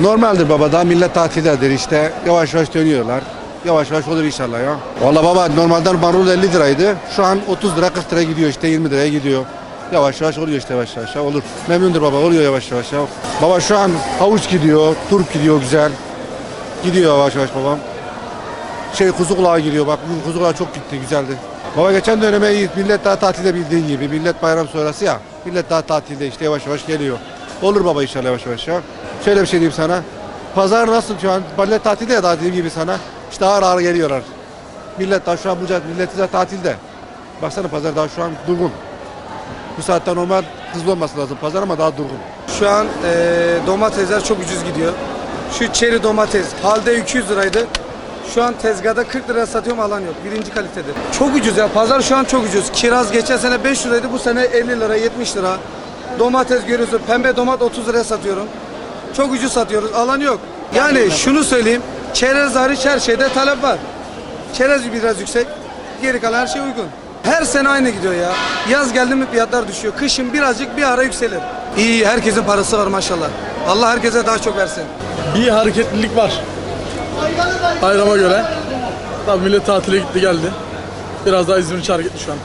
Normaldir baba, daha millet tatildedir işte, yavaş yavaş dönüyorlar. Yavaş yavaş olur inşallah ya. Valla baba, normalden marul 50 liraydı. Şu an 30 lira 40 lira gidiyor işte, 20 liraya gidiyor. Yavaş yavaş oluyor işte, yavaş yavaş ya, olur. Memnundur baba, oluyor yavaş yavaş ya. Baba şu an havuç gidiyor, turp gidiyor güzel. Gidiyor yavaş yavaş babam. Kuzu kulağı giriyor, bak bugün kuzu kulağı çok gitti, güzeldi. Baba geçen döneme iyi, millet daha tatilde bildiğin gibi. Millet bayram sonrası ya. Millet daha tatilde işte, yavaş yavaş geliyor. Olur baba inşallah yavaş yavaş ya. Şöyle bir şey diyeyim sana. Pazar nasıl şu an? Millet tatilde ya, daha dediğim gibi sana. İşte ağır ağır geliyorlar. Millet daha şu an millet de tatilde. Baksana pazar daha şu an durgun. Bu saatte normal hızlı olması lazım pazar ama daha durgun. Şu an domatesler çok ucuz gidiyor. Şu çeri domates halde 200 liraydı. Şu an tezgahda 40 liraya satıyorum, alan yok. Birinci kalitede. Çok ucuz ya. Pazar şu an çok ucuz. Kiraz geçen sene 5 liraydı. Bu sene 50 lira, 70 lira. Domates görüyorsun. Pembe domat 30 liraya satıyorum. Çok ucuz satıyoruz. Alan yok. Yani şunu söyleyeyim. Çerez hariç her şeyde talep var. Çerez biraz yüksek. Geri kalan her şey uygun. Her sene aynı gidiyor ya. Yaz geldi mi fiyatlar düşüyor. Kışın birazcık bir ara yükselir. İyi, herkesin parası var maşallah. Allah herkese daha çok versin. Bir hareketlilik var. Bayrama göre. Tabii millet tatile gitti geldi. Biraz daha İzmir için hareketli şu an.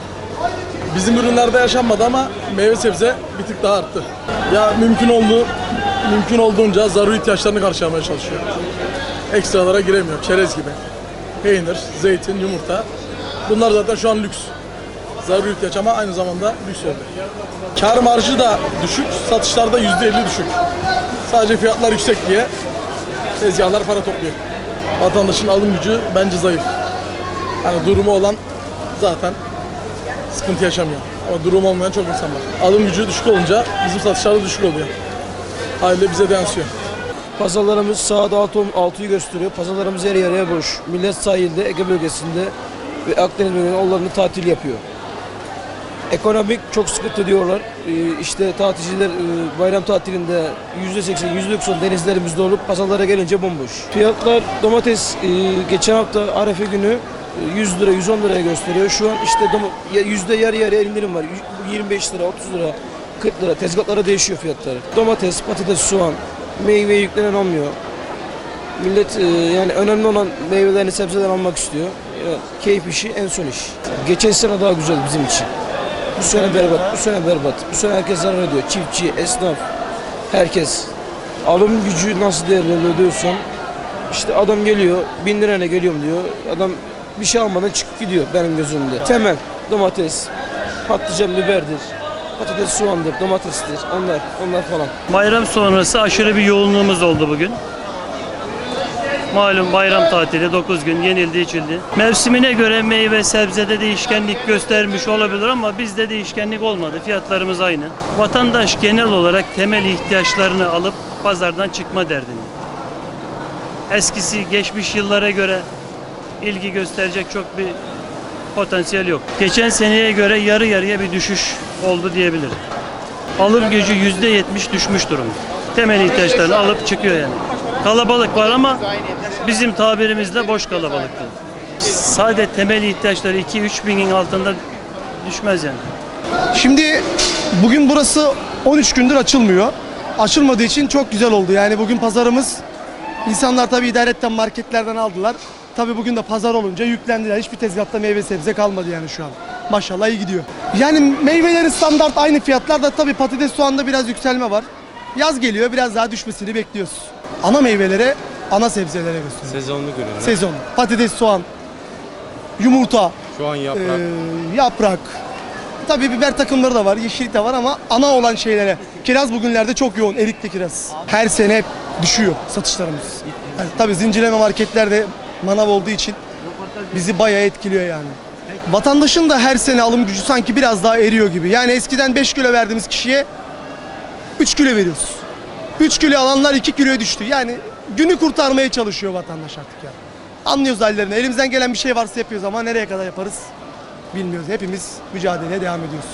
Bizim ürünlerde yaşanmadı ama meyve sebze bir tık daha arttı. Ya mümkün olduğunca zaruri ihtiyaçlarını karşılamaya çalışıyor. Ekstralara giremiyor. Çerez gibi. Peynir, zeytin, yumurta. Bunlar zaten şu an lüks. Zaruri ihtiyaç ama aynı zamanda lüks oldu. Kar marjı da düşük, satışlarda %50 düşük. Sadece fiyatlar yüksek diye tezgahlar para topluyor. Vatandaşın alım gücü bence zayıf. Hani durumu olan zaten sıkıntı yaşamıyor. Ama durum olmayan çok insan var. Alım gücü düşük olunca bizim satışlar da düşük oluyor. Haliyle bize de yansıyor. Pazarlarımız saat 6'yı gösteriyor. Pazarlarımız yarı yarıya boş. Millet sahilde, Ege bölgesinde ve Akdeniz bölgesinde onların tatil yapıyor. Ekonomik çok sıkıntı diyorlar. İşte tatilciler bayram tatilinde %80, %90 denizlerimizde olup pazarlara gelince bomboş. Fiyatlar domates geçen hafta Arefe günü 100 lira, 110 liraya gösteriyor. Şu an işte yüzde yarı yarıya indirim var. 25 lira, 30 lira, 40 lira. Tezgahlara değişiyor fiyatları. Domates, patates, soğan, meyveye yüklenen olmuyor. Millet yani önemli olan meyvelerini, sebzelerini almak istiyor. Ya, keyif işi en son iş. Geçen sene daha güzel bizim için. Bu sene berbat, bu sene berbat. Bu sene herkes zarar ediyor. Çiftçi, esnaf, herkes. Alım gücü nasıl değerlendiriyorsan işte adam geliyor, 1000 liraya geliyorum diyor. Adam bir şey almadan çıkıp gidiyor benim gözümde. Temel, domates, patlıcan, biberdir, patates, soğandır, domatestir, onlar falan. Bayram sonrası aşırı bir yoğunluğumuz oldu bugün. Malum bayram tatili 9 gün yenildi içildi. Mevsimine göre meyve sebzede değişkenlik göstermiş olabilir ama bizde değişkenlik olmadı. Fiyatlarımız aynı. Vatandaş genel olarak temel ihtiyaçlarını alıp pazardan çıkma derdinde. Eskisi geçmiş yıllara göre ilgi gösterecek çok bir potansiyel yok. Geçen seneye göre yarı yarıya bir düşüş oldu diyebilirim. Alım gücü %70 düşmüş durumda. Temel ihtiyaçlarını alıp çıkıyor yani. Kalabalık var ama bizim tabirimizle boş kalabalıktı. Sadece temel ihtiyaçları 2-3 binin altında düşmez yani. Şimdi bugün burası 13 gündür açılmıyor. Açılmadığı için çok güzel oldu. Yani bugün pazarımız, insanlar tabii idaretten marketlerden aldılar. Tabii bugün de pazar olunca yüklendiler. Hiçbir tezgahta meyve sebze kalmadı yani şu an. Maşallah iyi gidiyor. Yani meyvelerin standart aynı fiyatlarda, tabii patates soğanda biraz yükselme var. Yaz geliyor, biraz daha düşmesini bekliyoruz. Ana meyvelere, ana sebzelere gösteriyor. Sezonlu ürünler. Sezon. Patates, soğan, yumurta, Şu an yaprak. yaprak. Tabii biber takımları da var, yeşillik de var ama ana olan şeylere. Kiraz bugünlerde çok yoğun, erikli kiraz. Her sene hep düşüyor satışlarımız. Yani tabii zincirleme marketlerde manav olduğu için bizi bayağı etkiliyor yani. Vatandaşın da her sene alım gücü sanki biraz daha eriyor gibi. Yani eskiden 5 kilo verdiğimiz kişiye 3 kilo veriyoruz. 3 kilo alanlar 2 kiloya düştü. Yani günü kurtarmaya çalışıyor vatandaş artık ya. Anlıyoruz hallerini. Elimizden gelen bir şey varsa yapıyoruz ama nereye kadar yaparız bilmiyoruz. Hepimiz mücadeleye devam ediyoruz.